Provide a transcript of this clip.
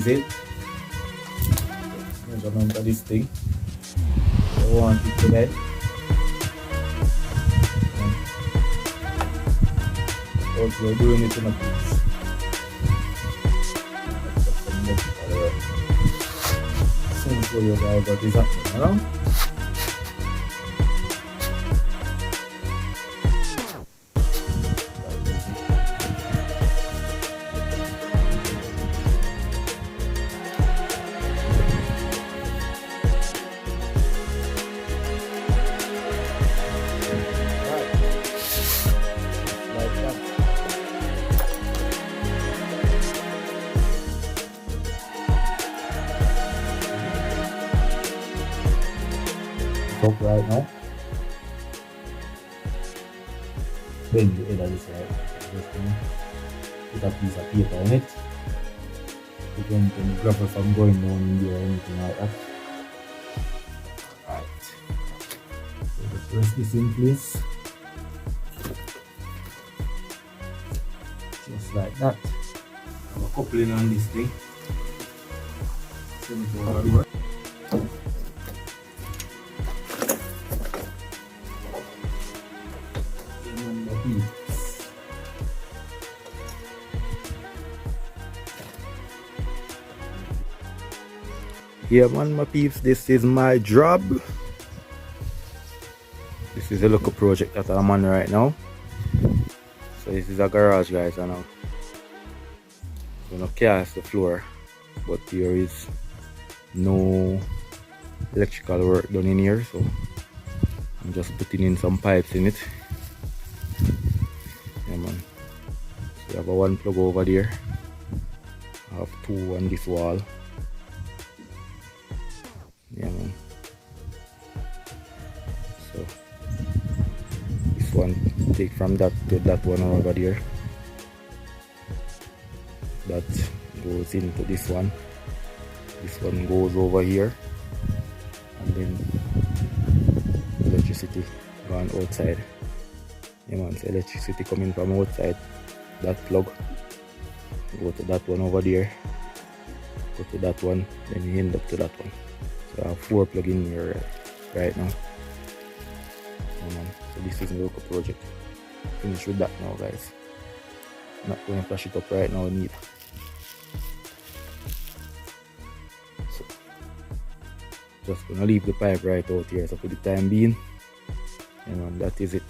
is it. Measurement of this thing. I want it to bed. Also, we're doing it in a piece. Soon show you guys what is happening around. Up right now. Bend the head of this right. Just put a piece of paper on it. Prevent any gravel from going down in there or anything like that. Alright. So just rest this in place. Just like that. Have a coupling on this thing. Send it over here. Yeah man, my peeps, this is my job. This is a local project that I'm on right now. So this is a garage, guys, and I'm gonna cast the floor, but there is no electrical work done in here, so I'm just putting in some pipes in it. Yeah man. So we have a one plug over there. I have two on this wall. Yeah man. So this one take from that to that one over there. That goes into this one. This one goes over here, and then electricity gone outside. Yeah man, so electricity coming from outside that plug. Go to that one over there. Go to that one, then you end up to that one. So I have 4 plug-in here right now. So this is a local project. Finish with that now, guys. I'm not going to flash it up right now neither. So just gonna leave the pipe right out here. So for the time being, that is it.